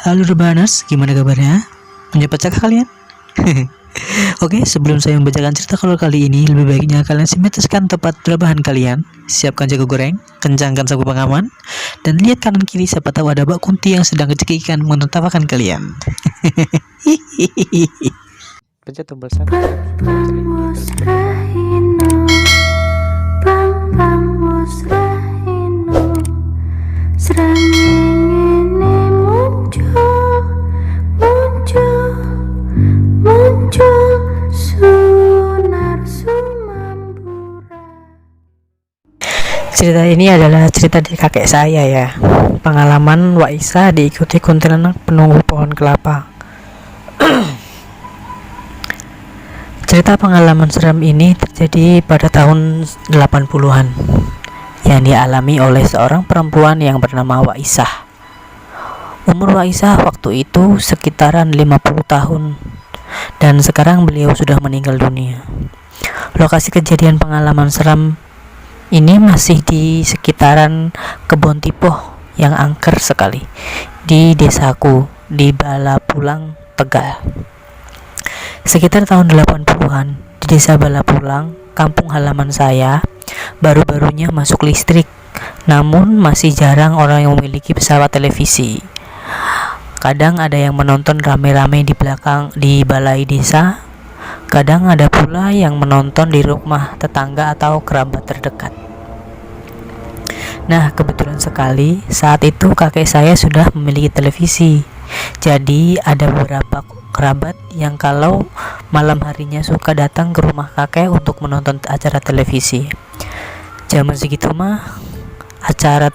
Halo Rebaners, gimana kabarnya? Menyapa kalian? Oke, sebelum saya membacakan cerita kolor kali ini, lebih baiknya kalian simetriskan tempat rebahan kalian, siapkan jago goreng, kencangkan sapu pengaman, dan lihat kanan kiri siapa tahu ada Mbak Kunti yang sedang kecekikan menertawakan kalian. Pencet tombol 1. Cerita ini adalah cerita dari kakek saya ya. Pengalaman Wak Isa diikuti kuntilanak penunggu pohon kelapa. Cerita pengalaman seram ini terjadi pada tahun 80-an yang dialami oleh seorang perempuan yang bernama Wak Isa. Umur Wak Isa waktu itu sekitaran 50 tahun dan sekarang beliau sudah meninggal dunia. Lokasi kejadian pengalaman seram ini masih di sekitaran kebun tipoh yang angker sekali di desaku di Balapulang, Tegal. Sekitar tahun 80-an di desa Balapulang, kampung halaman saya, baru-barunya masuk listrik. Namun masih jarang orang yang memiliki pesawat televisi. Kadang ada yang menonton rame-rame di balai desa. Kadang ada pula yang menonton di rumah tetangga atau kerabat terdekat. Nah, kebetulan sekali saat itu kakek saya sudah memiliki televisi. Jadi ada beberapa kerabat yang kalau malam harinya suka datang ke rumah kakek untuk menonton acara televisi. Zaman segitu mah acara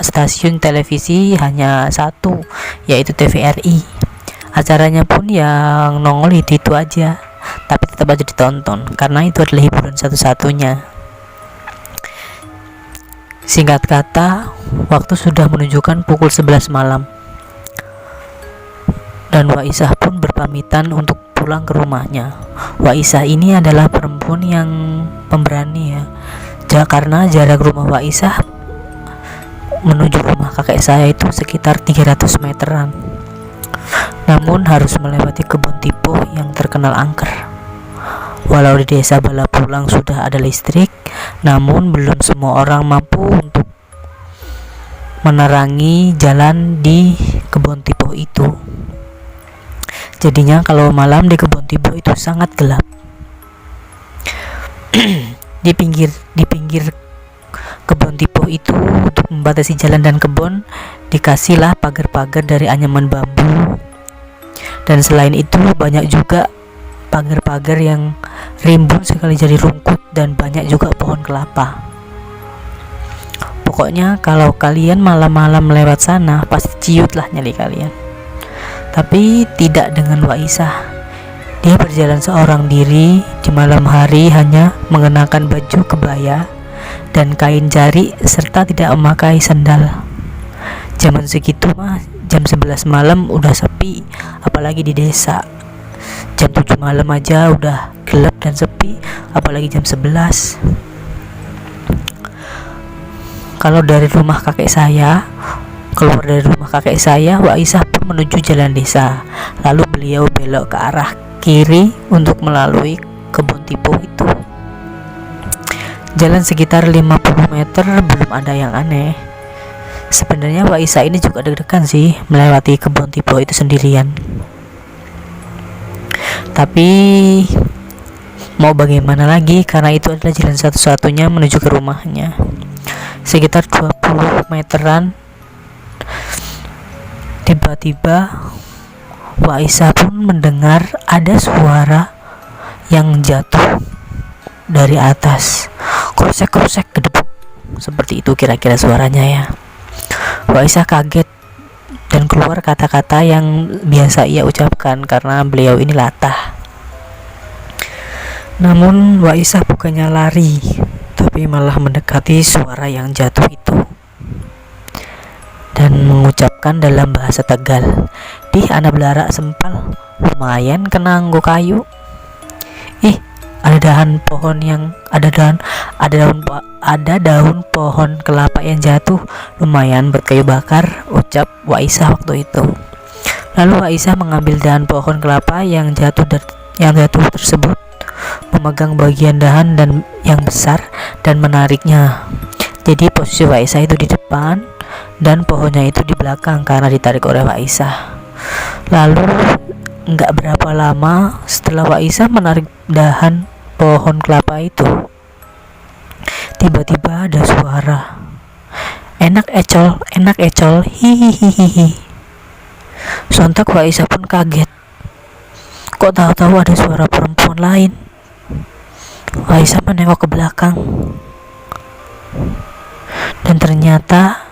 stasiun televisi hanya satu, yaitu TVRI. Acaranya pun yang nongol itu aja, tapi tetap aja ditonton karena itu adalah hiburan satu-satunya. Singkat kata, waktu sudah menunjukkan pukul 11 malam dan Wak Isah pun berpamitan untuk pulang ke rumahnya. Wak Isah ini adalah perempuan yang pemberani ya, karena jarak rumah Wak Isah menuju rumah kakek saya itu sekitar 300 meteran. Namun harus melewati kebun tipoh yang terkenal angker. Walau di desa Balapulang sudah ada listrik, namun belum semua orang mampu untuk menerangi jalan di kebun tipoh itu. Jadinya kalau malam di kebun tipoh itu sangat gelap. Di pinggir kebun tipoh itu untuk membatasi jalan dan kebun dikasihlah pagar-pagar dari anyaman bambu. Dan selain itu banyak juga pagar-pagar yang rimbun sekali jadi rumput dan banyak juga pohon kelapa. Pokoknya kalau kalian malam-malam lewat sana pasti ciut lah nyali kalian. Tapi tidak dengan Wak Isah. Dia berjalan seorang diri di malam hari hanya mengenakan baju kebaya dan kain jari serta tidak memakai sandal. Zaman segitu mah jam 11 malam udah sepi, apalagi di desa. Jam 7 malam aja udah gelap dan sepi, apalagi jam 11. Kalau dari rumah kakek saya, keluar dari rumah kakek saya, Wak Isah pun menuju jalan desa. Lalu beliau belok ke arah kiri untuk melalui kebun tipoh itu. Jalan sekitar 50 meter, belum ada yang aneh. Sebenarnya Wak Isah ini juga deg-degan sih melewati kebun tipoh itu sendirian. Tapi mau bagaimana lagi, karena itu adalah jalan satu-satunya menuju ke rumahnya. Sekitar 20 meteran, tiba-tiba Wak Isah pun mendengar ada suara yang jatuh dari atas. Krusek-krusek gedebuk. Seperti itu kira-kira suaranya ya. Wak Isah kaget dan keluar kata-kata yang biasa ia ucapkan karena beliau ini latah. Namun Wak Isah bukannya lari, tapi malah mendekati suara yang jatuh itu dan mengucapkan dalam bahasa Tegal, "Dih anak belara sempal, lumayan kena nggo kayu. Ih, ada daun pohon kelapa yang jatuh, lumayan buat kayu bakar," ucap Wak Isah waktu itu. Lalu Aisyah mengambil dahan pohon kelapa yang jatuh tersebut, memegang bagian dahan dan yang besar dan menariknya. Jadi posisi Aisyah itu di depan dan pohonnya itu di belakang karena ditarik oleh Aisyah. Lalu nggak berapa lama setelah Aisyah menarik dahan pohon kelapa itu, tiba-tiba ada suara, enak ecol, hihihihi. Sontak Aisyah pun kaget. Kok tahu-tahu ada suara perempuan lain? Aisyah menengok ke belakang. Dan ternyata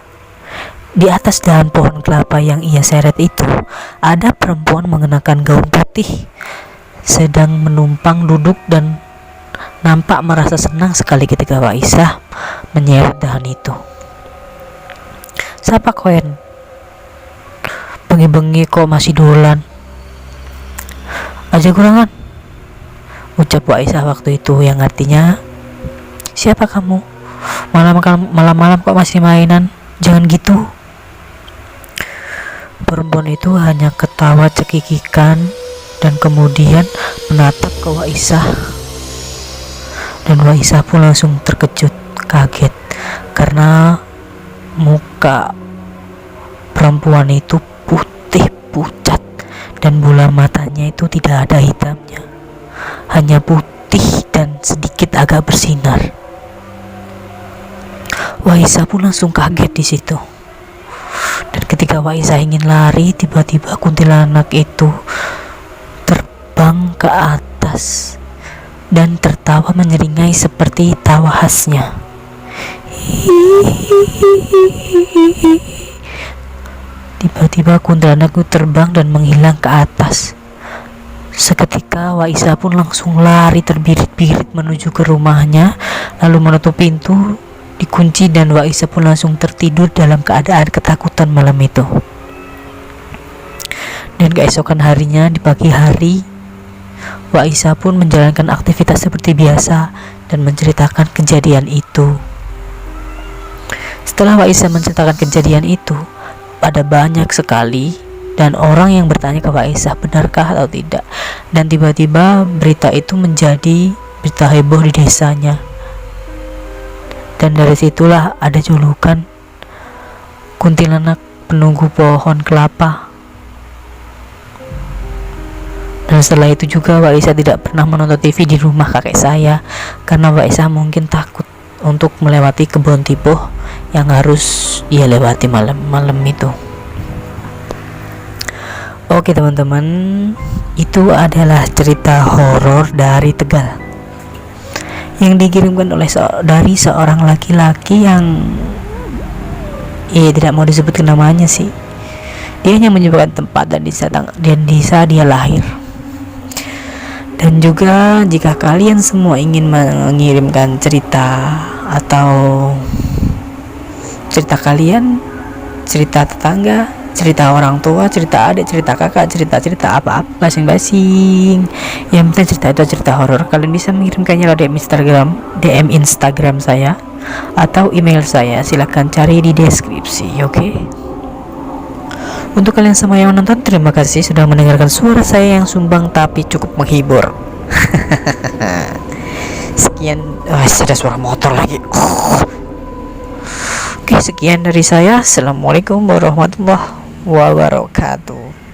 di atas dahan pohon kelapa yang ia seret itu, ada perempuan mengenakan gaun putih, sedang menumpang duduk dan nampak merasa senang sekali ketika Aisyah menyeret dahan itu. Siapa koen? Bengi-bengi kok masih dolan aja kurangan, ucap Aisyah waktu itu, yang artinya, siapa kamu? Malam-malam kok masih mainan? Jangan gitu. Perempuan itu hanya ketawa cekikikan dan kemudian menatap ke Aisyah. Dan Aisyah pun langsung terkejut, kaget, karena muka perempuan itu putih pucat dan bola matanya itu tidak ada hitamnya, hanya putih dan sedikit agak bersinar. Aisyah pun langsung kaget di situ. Dan ketika Aisyah ingin lari, tiba-tiba kuntilanak itu terbang ke atas dan tertawa menyeringai seperti tawa khasnya. Tiba-tiba kuntilanak itu terbang dan menghilang ke atas. Seketika Aisyah pun langsung lari terbirit-birit menuju ke rumahnya, lalu menutup pintu, dikunci, dan Aisyah pun langsung tertidur dalam keadaan ketakutan malam itu. Dan keesokan harinya di pagi hari, Aisyah pun menjalankan aktivitas seperti biasa dan menceritakan kejadian itu. Setelah Aisyah menceritakan kejadian itu, ada banyak sekali dan orang yang bertanya ke Aisyah benarkah atau tidak. Dan tiba-tiba berita itu menjadi berita heboh di desanya. Dan dari situlah ada julukan kuntilanak penunggu pohon kelapa. Dan setelah itu juga Aisyah tidak pernah menonton TV di rumah kakek saya, karena Aisyah mungkin takut untuk melewati kebun tipuh yang harus ia lewati malam-malam itu. Oke teman-teman, itu adalah cerita horor dari Tegal yang dikirimkan oleh dari seorang laki-laki yang tidak mau disebutkan namanya sih. Dia hanya menyebutkan tempat dan desa dia lahir. Dan juga jika kalian semua ingin mengirimkan cerita atau cerita kalian, cerita tetangga, cerita orang tua, cerita adik, cerita kakak, cerita apa-apa basing-basing, yang penting cerita itu cerita horor, kalian bisa mengirimkannya lewat DM Instagram saya atau email saya. Silahkan cari di deskripsi. Oke? Untuk kalian semua yang menonton, terima kasih sudah mendengarkan suara saya yang sumbang tapi cukup menghibur. Sekian. Ada suara motor lagi. Oke, sekian dari saya. Assalamualaikum warahmatullahi wabarakatuh.